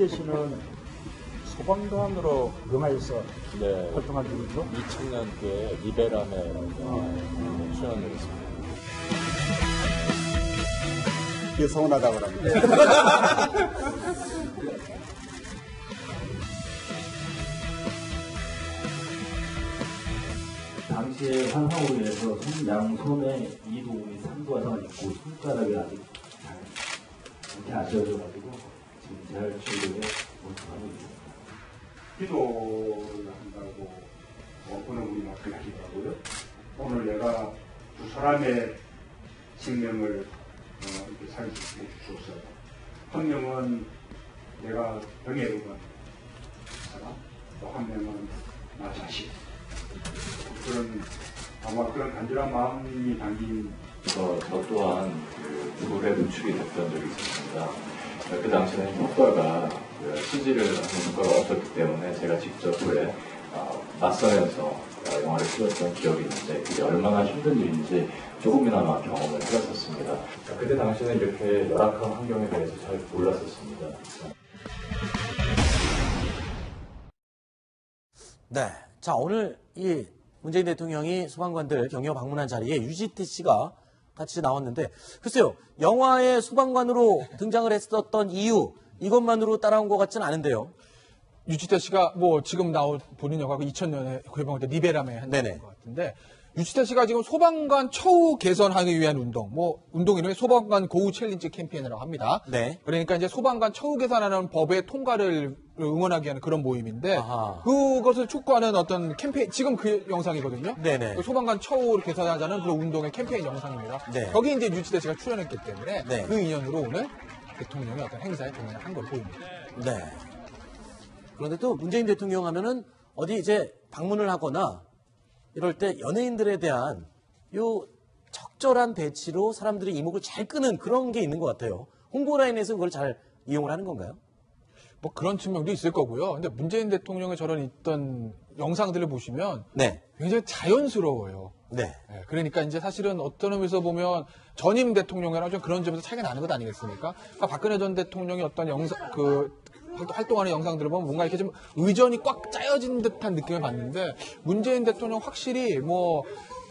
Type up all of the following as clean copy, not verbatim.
유지태 씨는 소방관으로 영화에서 네, 활동한 분이죠. 2000년도에 리베라메라는 영화에 출연을 했습니다. 이게 서운하다고 합니다. 당시에 환상으로 인해서 양손에 2도, 3도화상을 입고 손가락이 아직 이렇게 아쉬워져가지고 지금 재활 치료에 몰두하고 있습니다. 기도를 한다고 오늘 우리 맡기도 하고요. 오늘 내가 두 사람의 생명을 이렇게 살릴 수 있게 주소서. 한 명은 내가 병에 의한 사람, 또 한 명은 나 자신. 아마 그런 간절한 마음이 담긴. 저 또한 그 불에 노출이 됐던 적이 있었습니다. 그 당시에는 효과가 CG를 하는 효과가 없었기 때문에 제가 직접 불에 맞서면서 영화를 찍었던 기억이 있는데 그게 얼마나 힘든 일인지 조금이나마 경험을 해봤었습니다. 그때 당시에는 이렇게 열악한 환경에 대해서 잘 몰랐었습니다. 네. 자, 오늘 이 문재인 대통령이 소방관들 격려 방문한 자리에 유지태 씨가 같이 나왔는데, 글쎄요, 영화에 소방관으로 등장을 했었던 이유, 이것만으로 따라온 것 같지는 않은데요. 유지태 씨가 지금 나온 본인 영화가 2000년에 개봉할 때 리베라메 한 것 같은데, 유지태 씨가 지금 소방관 처우 개선하기 위한 운동 이름이 소방관 고우 챌린지 캠페인이라고 합니다. 네. 그러니까 이제 소방관 처우 개선하는 법의 통과를 응원하기 위한 그런 모임인데, 아하. 그것을 촉구하는 어떤 캠페인, 지금 그 영상이거든요. 네네. 소방관 처우를 개선하자는 그런 운동의 캠페인 영상입니다. 네. 거기 이제 유지태 씨가 출연했기 때문에 네. 그 인연으로 오늘 대통령이 어떤 행사에 동행한 걸 보입니다. 네. 그런데 또 문재인 대통령 하면은 어디 이제 방문을 하거나 이럴 때 연예인들에 대한 요 적절한 배치로 사람들의 이목을 잘 끄는 그런 게 있는 것 같아요. 홍보 라인에서 그걸 잘 이용을 하는 건가요? 그런 측면도 있을 거고요. 근데 문재인 대통령의 저런 있던 영상들을 보시면 네. 굉장히 자연스러워요. 네. 네, 그러니까 이제 사실은 어떤 의미에서 보면 전임 대통령이랑 좀 그런 점에서 차이가 나는 것 아니겠습니까? 그러니까 박근혜 전 대통령이 어떤 활동하는 영상들을 보면 뭔가 이렇게 좀 의전이 꽉 짜여진 듯한 느낌을 받는데, 문재인 대통령 확실히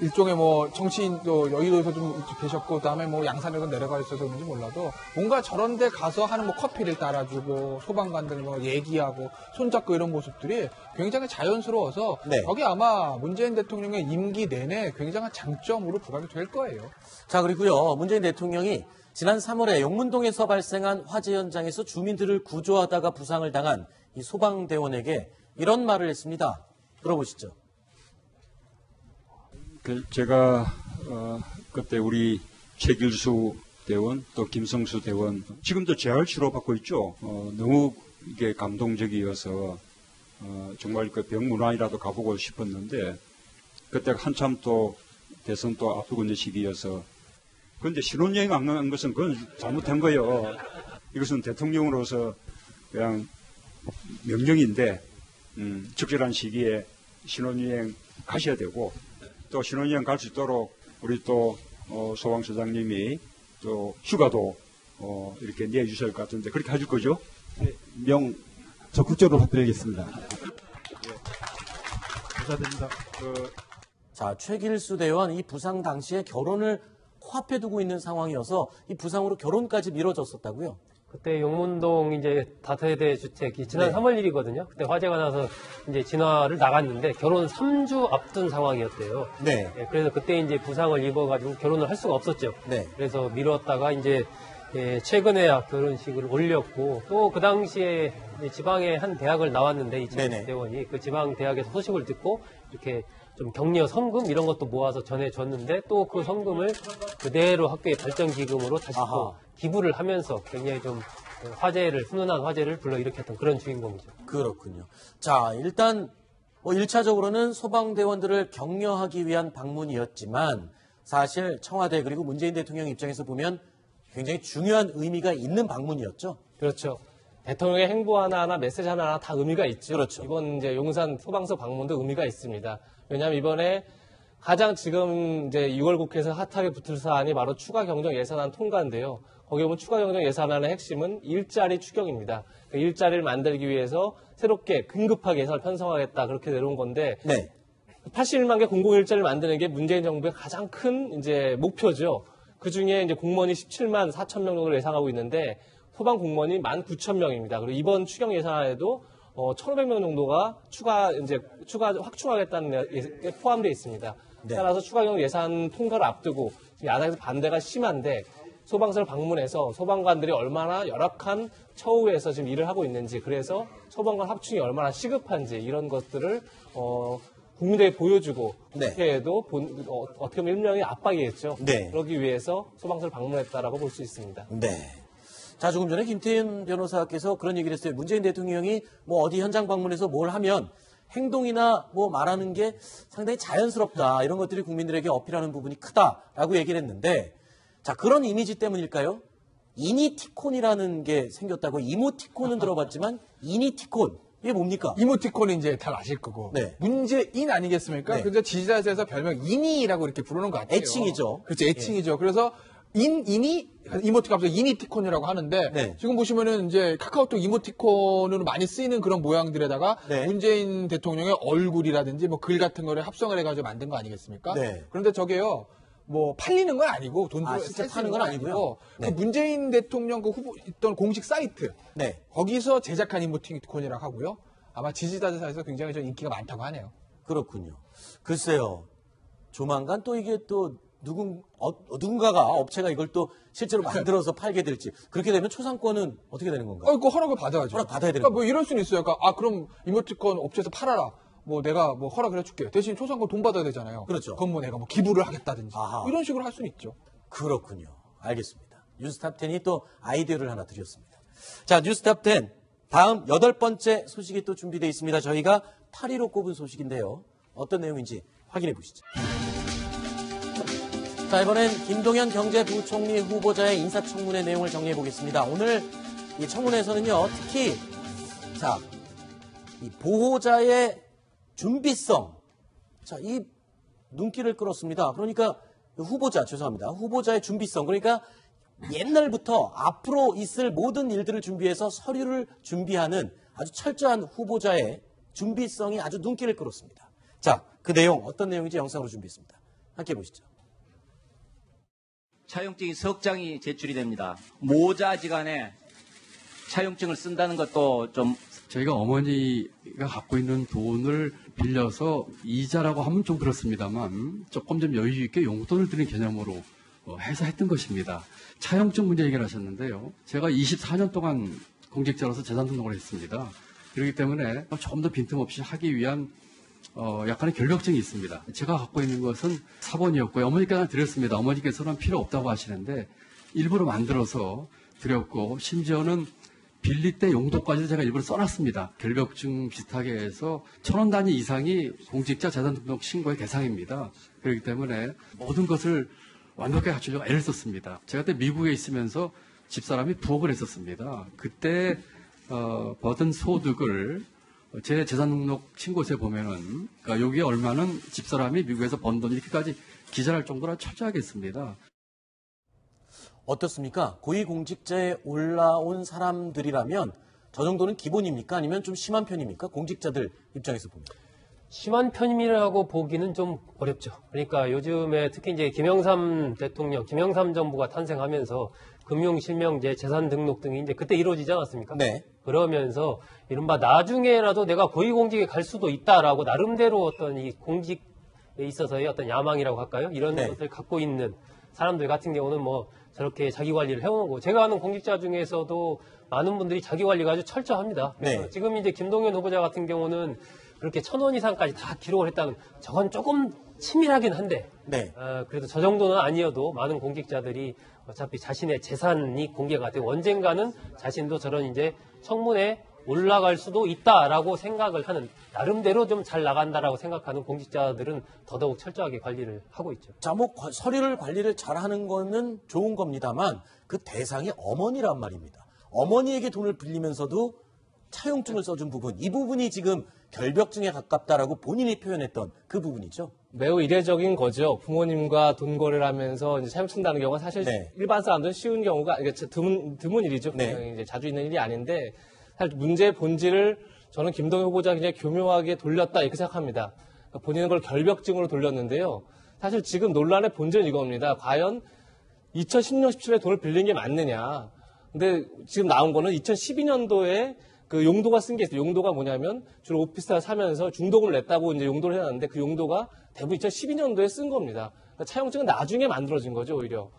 일종의 정치인도 여의도에서 좀 계셨고, 그다음에 양산에도 내려가 있어서 그런지 몰라도 뭔가 저런 데 가서 하는 커피를 따라주고 소방관들 얘기하고 손잡고 이런 모습들이 굉장히 자연스러워서 네. 거기 아마 문재인 대통령의 임기 내내 굉장한 장점으로 부각이 될 거예요. 자, 그리고요, 문재인 대통령이 지난 3월에 용문동에서 발생한 화재 현장에서 주민들을 구조하다가 부상을 당한 이 소방대원에게 이런 말을 했습니다. 들어보시죠. 제가 그때 우리 최길수 대원 또 김성수 대원 지금도 재활 치료받고 있죠. 너무 이게 감동적이어서 정말 그 병문안이라도 가보고 싶었는데 그때 한참 또 대선 또 앞두고 있는 시기여서, 그런데 신혼여행 안 간 것은 그건 잘못한 거예요. 이것은 대통령으로서 그냥 명령인데 적절한 시기에 신혼여행 가셔야 되고, 또 신혼여행 갈 수 있도록 우리 또 소방서장님이 또 휴가도 이렇게 내주실 것 같은데 그렇게 해줄 거죠? 네, 적극적으로 부탁드리겠습니다. 감사드립니다. 자, 최길수 대원 이 부상 당시에 결혼을 코앞에 두고 있는 상황이어서 이 부상으로 결혼까지 미뤄졌었다고요? 그때 용문동 이제 다세대 주택이 지난 네. 3월 1일이거든요. 그때 화재가 나서 이제 진화를 나갔는데 결혼 3주 앞둔 상황이었대요. 네. 예, 그래서 그때 이제 부상을 입어가지고 결혼을 할 수가 없었죠. 네. 그래서 미뤘다가 이제 최근에야 결혼식을 올렸고, 또 그 당시에 지방의 한 대학을 나왔는데 이철수 대원이 그 지방 대학에서 소식을 듣고 이렇게 좀 격려 성금 이런 것도 모아서 전해줬는데, 또 그 성금을 그대로 학교의 발전기금으로 다시 또 기부를 하면서 굉장히 좀 훈훈한 화제를 불러일으켰던 그런 주인공이죠. 그렇군요. 자, 일단 1차적으로는 소방대원들을 격려하기 위한 방문이었지만 사실 청와대 그리고 문재인 대통령 입장에서 보면 굉장히 중요한 의미가 있는 방문이었죠. 그렇죠. 대통령의 행보 하나하나 메시지 하나하나 다 의미가 있죠. 그렇죠. 이번 이제 용산 소방서 방문도 의미가 있습니다. 왜냐하면 이번에 가장 지금 이제 6월 국회에서 핫하게 붙을 사안이 바로 추가 경정 예산안 통과인데요. 거기 보면 추가 경정 예산안의 핵심은 일자리 추경입니다. 그 일자리를 만들기 위해서 새롭게 긴급하게 예산을 편성하겠다 그렇게 내놓은 건데 네. 81만 개 공공 일자리를 만드는 게 문재인 정부의 가장 큰 이제 목표죠. 그 중에 이제 공무원이 17만 4천 명 정도를 예상하고 있는데 소방 공무원이 19,000명입니다. 그리고 이번 추경 예산안에도 1,500명 정도가 확충하겠다는 게 포함되어 있습니다. 네. 따라서 추가 경정 예산 통과를 앞두고 지금 야당에서 반대가 심한데 소방서를 방문해서 소방관들이 얼마나 열악한 처우에서 지금 일을 하고 있는지, 그래서 소방관 합충이 얼마나 시급한지 이런 것들을 국민들에게 보여주고 네. 국회에도 어떻게 보면 일명의 압박이겠죠. 네. 그러기 위해서 소방서를 방문했다라고 볼 수 있습니다. 네. 자, 조금 전에 김태현 변호사께서 그런 얘기를 했어요. 문재인 대통령이 뭐 어디 현장 방문해서 뭘 하면 행동이나 뭐 말하는 게 상당히 자연스럽다. 이런 것들이 국민들에게 어필하는 부분이 크다라고 얘기를 했는데, 자, 그런 이미지 때문일까요? 이니티콘이라는 게 생겼다고. 이모티콘은 들어봤지만 이니티콘. 이게 뭡니까? 이모티콘은 이제 다 아실 거고. 네. 문재인 아니겠습니까? 네. 그래서 지지자들에서 별명 인이라고 이렇게 부르는 것 같아요. 애칭이죠. 그렇죠. 애칭이죠. 그래서 이모티콘 앞서 이니티콘이라고 하는데 네. 지금 보시면은 이제 카카오톡 이모티콘으로 많이 쓰이는 그런 모양들에다가 네. 문재인 대통령의 얼굴이라든지 뭐 글 같은 거를 합성을 해가지고 만든 거 아니겠습니까? 네. 그런데 저게요. 뭐 팔리는 건 아니고 돈 주고 실제 살 파는 건 아니고요. 네. 그 문재인 대통령 그 후보 있던 공식 사이트 네. 거기서 제작한 이모티콘이라고 하고요. 아마 지지자들 사이에서 굉장히 좀 인기가 많다고 하네요. 그렇군요. 글쎄요. 조만간 또 이게 또 누군가가 업체가 이걸 또 실제로 만들어서 팔게 될지. 그렇게 되면 초상권은 어떻게 되는 건가요? 그 허락을 받아야죠. 허락 받아야 되는 그러니까 뭐 이럴 수는 있어요. 그러니까 그럼 이모티콘 업체에서 팔아라. 뭐 내가 뭐 허락을 해줄게. 대신 초상권 돈 받아야 되잖아요. 그렇죠. 그건 뭐 내가 뭐 기부를 하겠다든지. 아하. 뭐 이런 식으로 할 수는 있죠. 그렇군요. 알겠습니다. 뉴스탑10이 또 아이디어를 하나 드렸습니다. 자, 뉴스탑10. 다음 8번째 소식이 또 준비되어 있습니다. 저희가 8위로 꼽은 소식인데요. 어떤 내용인지 확인해 보시죠. 자, 이번엔 김동연 경제부총리 후보자의 인사청문회 내용을 정리해 보겠습니다. 오늘 이 청문회에서는요, 특히 자, 이 보호자의 준비성, 자, 이 눈길을 끌었습니다. 그러니까 후보자의 준비성, 그러니까 옛날부터 앞으로 있을 모든 일들을 준비해서 서류를 준비하는 아주 철저한 후보자의 준비성이 아주 눈길을 끌었습니다. 자, 그 내용 어떤 내용인지 영상으로 준비했습니다. 함께 보시죠. 차용증이 석 장이 제출이 됩니다. 모자지간에 차용증을 쓴다는 것도 좀 저희가 어머니가 갖고 있는 돈을 빌려서 이자라고 하면 좀 그렇습니다만 조금 좀 여유 있게 용돈을 드리는 개념으로 해서 했던 것입니다. 차용증 문제 얘기를 하셨는데요. 제가 24년 동안 공직자로서 재산 등록을 했습니다. 그렇기 때문에 조금 더 빈틈없이 하기 위한 약간의 결벽증이 있습니다. 제가 갖고 있는 것은 사본이었고요. 어머니께서 드렸습니다. 어머니께서는 필요 없다고 하시는데 일부러 만들어서 드렸고 심지어는 빌릴 때 용도까지도 제가 일부러 써놨습니다. 결벽증 비슷하게 해서 1,000원 단위 이상이 공직자 재산 등록 신고의 대상입니다. 그렇기 때문에 모든 것을 완벽하게 갖추려고 애를 썼습니다. 제가 그때 미국에 있으면서 집사람이 부업을 했었습니다. 그때 받은 소득을 제 재산 등록 신고서에 보면은 그러니까 여기에 얼마는 집사람이 미국에서 번 돈 이렇게까지 기재할 정도로 철저하게 했습니다. 어떻습니까? 고위공직자에 올라온 사람들이라면 저 정도는 기본입니까? 아니면 좀 심한 편입니까? 공직자들 입장에서 보면. 심한 편이라고 보기는 좀 어렵죠. 그러니까 요즘에 특히 이제 김영삼 대통령, 김영삼 정부가 탄생하면서 금융실명제, 재산 등록 등이 이제 그때 이루어지지 않았습니까? 네. 그러면서 이른바 나중에라도 내가 고위공직에 갈 수도 있다라고 나름대로 어떤 이 공직에 있어서의 어떤 야망이라고 할까요? 이런 네. 것을 갖고 있는 사람들 같은 경우는 뭐 저렇게 자기 관리를 해오는 거고, 제가 아는 공직자 중에서도 많은 분들이 자기 관리가 아주 철저합니다. 그래서 네. 지금 이제 김동연 후보자 같은 경우는 그렇게 1,000원 이상까지 다 기록을 했다는, 저건 조금 치밀하긴 한데, 네. 그래도 저 정도는 아니어도 많은 공직자들이 어차피 자신의 재산이 공개가 되고 언젠가는 자신도 저런 이제 청문회에 올라갈 수도 있다라고 생각을 하는, 나름대로 좀 잘 나간다라고 생각하는 공직자들은 더더욱 철저하게 관리를 하고 있죠. 자, 뭐 서류를 관리를 잘하는 거는 좋은 겁니다만 그 대상이 어머니란 말입니다. 어머니에게 돈을 빌리면서도 차용증을 써준 부분, 이 부분이 지금 결벽증에 가깝다라고 본인이 표현했던 그 부분이죠. 매우 이례적인 거죠. 부모님과 돈 거래를 하면서 이제 차용증 쓴다는 경우가 사실 네. 일반 사람들은 쉬운 경우가 이게 드문 일이죠. 네. 이제 자주 있는 일이 아닌데 사실 문제의 본질을 저는 김동연 후보자가 굉장히 교묘하게 돌렸다 이렇게 생각합니다. 그러니까 본인은 그걸 결벽증으로 돌렸는데요. 사실 지금 논란의 본질은 이겁니다. 과연 2016, 17년에 돈을 빌린 게 맞느냐. 근데 지금 나온 거는 2012년도에 그 용도가 쓴 게 있어요. 용도가 뭐냐면 주로 오피스텔 사면서 중도금을 냈다고 이제 용도를 해놨는데 그 용도가 대부분 2012년도에 쓴 겁니다. 그러니까 차용증은 나중에 만들어진 거죠, 오히려.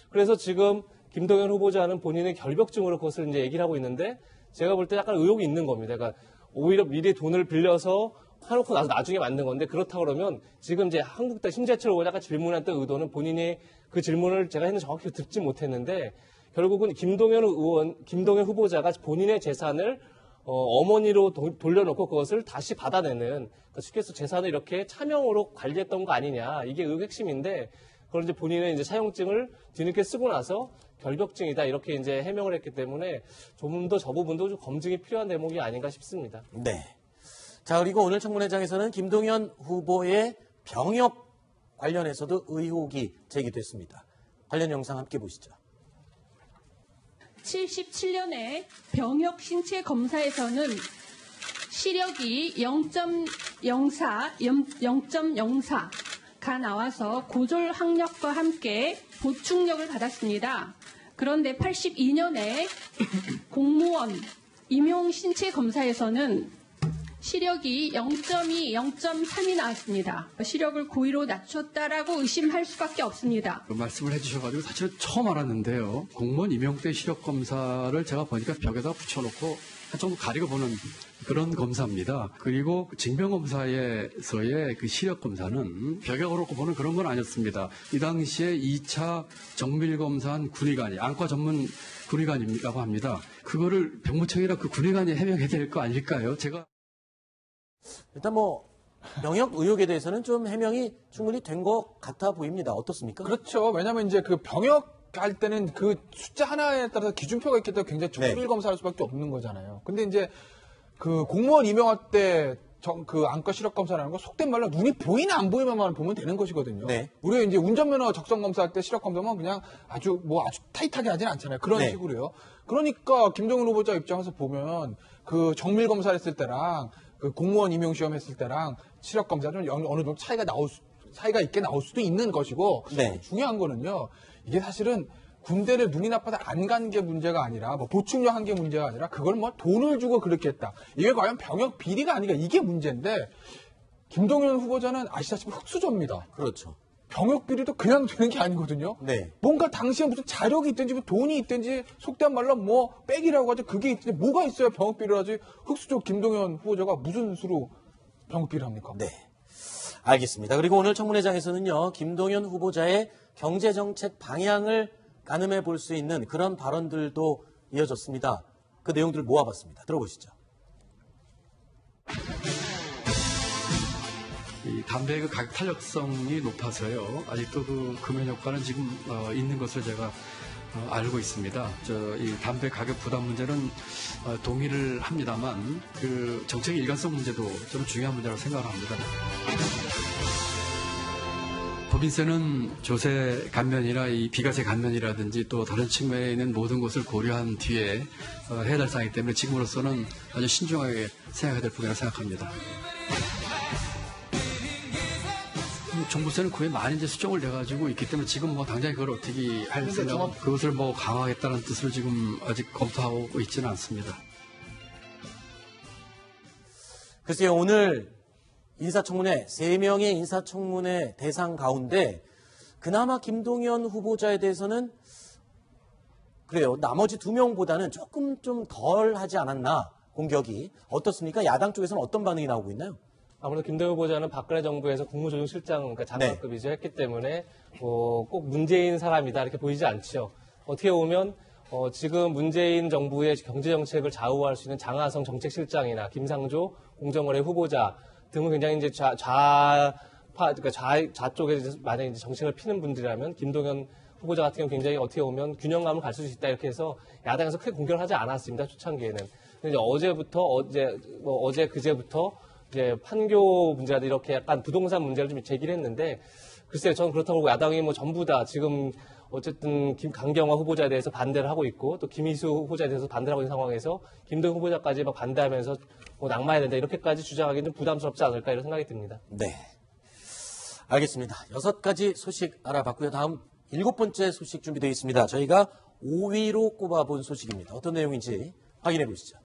그래서 지금 김동연 후보자는 본인의 결벽증으로 그것을 이제 얘기를 하고 있는데 제가 볼 때 약간 의혹이 있는 겁니다. 그러니까 오히려 미리 돈을 빌려서 해놓고 나서 나중에 만든 건데 그렇다고 그러면 지금 이제 한국대 심재철 후보자가 질문했던 의도는 본인이 그 질문을 제가 했는데 정확히 듣지 못했는데 결국은 김동연 후보자가 본인의 재산을 어머니로 돌려놓고 그것을 다시 받아내는, 그러니까 쉽게 해서 재산을 이렇게 차명으로 관리했던 거 아니냐. 이게 의혹 핵심인데, 그걸 이제 본인은 이제 차용증을 뒤늦게 쓰고 나서 결벽증이다. 이렇게 이제 해명을 했기 때문에 좀 더 저 부분도 좀 검증이 필요한 대목이 아닌가 싶습니다. 네. 자, 그리고 오늘 청문회장에서는 김동연 후보의 병역 관련해서도 의혹이 제기됐습니다. 관련 영상 함께 보시죠. 77년에 병역 신체 검사에서는 시력이 0.04가 나와서 고졸 학력과 함께 보충력을 받았습니다. 그런데 82년에 공무원 임용 신체 검사에서는 시력이 0.2, 0.3이 나왔습니다. 시력을 고의로 낮췄다라고 의심할 수밖에 없습니다. 그 말씀을 해주셔가지고 사실 처음 알았는데요. 공무원 임용 때 시력 검사를 제가 보니까 벽에다 붙여놓고 한쪽 가리고 보는 그런 검사입니다. 그리고 징병검사에서의 그 시력 검사는 벽에 걸어놓고 보는 그런 건 아니었습니다. 이 당시에 2차 정밀검사한 군의관이 안과 전문 군의관이라고 합니다. 그거를 병무청이나 그 군의관이 해명해야 될 거 아닐까요? 제가 일단 병역 의혹에 대해서는 좀 해명이 충분히 된 것 같아 보입니다. 어떻습니까? 그렇죠. 왜냐하면 이제 그 병역 할 때는 그 숫자 하나에 따라서 기준표가 있기 때문에 굉장히 정밀 검사할 수밖에 없는 거잖아요. 근데 이제 그 공무원 임용할 때 그 안과 시력 검사라는 거 속된 말로 눈이 보이나 안 보이면만 보면 되는 것이거든요. 네. 우리가 이제 운전면허 적성 검사할 때 시력 검사만 그냥 아주 타이트하게 하진 않잖아요. 그런 네. 식으로요. 그러니까 김동연 후보자 입장에서 보면 그 정밀 검사를 했을 때랑 그 공무원 임용 시험 했을 때랑 시력 검사는 어느 정도 차이가 있게 나올 수도 있는 것이고 네. 중요한 거는요. 이게 사실은 군대를 눈이 나빠서 안 간 게 문제가 아니라 보충력 한 게 문제가 아니라 그걸 돈을 주고 그렇게 했다. 이게 과연 병역 비리가 아닌가 이게 문제인데 김동연 후보자는 아시다시피 흑수저입니다. 그렇죠. 병역 비리도 그냥 되는 게 아니거든요. 네. 뭔가 당시에 무슨 자력이 있든지 돈이 있든지 속된 말로 백이라고 하죠. 그게 있든지 뭐가 있어야 병역 비리를 하지. 흑수저 김동연 후보자가 무슨 수로 병역 비리를 합니까? 네. 알겠습니다. 그리고 오늘 청문회장에서는요, 김동연 후보자의 경제정책 방향을 가늠해 볼 수 있는 그런 발언들도 이어졌습니다. 그 내용들을 모아봤습니다. 들어보시죠. 이 담배의 그 가격 탄력성이 높아서요. 아직도 그 금연 효과는 지금 있는 것을 제가 알고 있습니다. 이 담배 가격 부담 문제는 동의를 합니다만 그 정책의 일관성 문제도 좀 중요한 문제라고 생각합니다. 법인세는 조세 감면이나 이 비과세 감면이라든지 또 다른 측면에 있는 모든 것을 고려한 뒤에 해야 될 사항이기 때문에 지금으로서는 아주 신중하게 생각해야 될 부분이라고 생각합니다. 종부세는 그에 많이 이제 수정을 내가지고 있기 때문에 지금 당장 그걸 어떻게 할 생각, 그것을 강화하겠다는 뜻을 지금 아직 검토하고 있지는 않습니다. 글쎄요, 오늘 인사청문회, 3명의 인사청문회 대상 가운데 그나마 김동연 후보자에 대해서는 그래요. 나머지 2명보다는 조금 좀 덜 하지 않았나, 공격이. 어떻습니까? 야당 쪽에서는 어떤 반응이 나오고 있나요? 아무래도 김동연 후보자는 박근혜 정부에서 국무조정실장, 그러니까 장관급이죠. 했기 때문에 꼭 문재인 사람이다 이렇게 보이지 않죠. 어떻게 보면 지금 문재인 정부의 경제정책을 좌우할 수 있는 장하성 정책실장이나 김상조 공정거래 후보자 등은 굉장히 이제 좌쪽에 만약에 이제 정책을 피는 분들이라면 김동연 후보자 같은 경우 굉장히 어떻게 보면 균형감을 갖출 수 있다 이렇게 해서 야당에서 크게 공격을 하지 않았습니다. 초창기에는. 근데 이제 어제 그제부터 이제 판교 문제라든지 이렇게 약간 부동산 문제를 좀 제기를 했는데 글쎄요, 저는 그렇다고 야당이 뭐 전부 다 지금 어쨌든 강경화 후보자에 대해서 반대를 하고 있고 또 김희수 후보자에 대해서 반대를 하고 있는 상황에서 김동연 후보자까지 막 반대하면서 뭐 낙마해야 된다 이렇게까지 주장하기는 좀 부담스럽지 않을까 이런 생각이 듭니다. 네. 알겠습니다. 6가지 소식 알아봤고요. 다음 7번째 소식 준비되어 있습니다. 저희가 5위로 꼽아본 소식입니다. 어떤 내용인지 확인해 보시죠.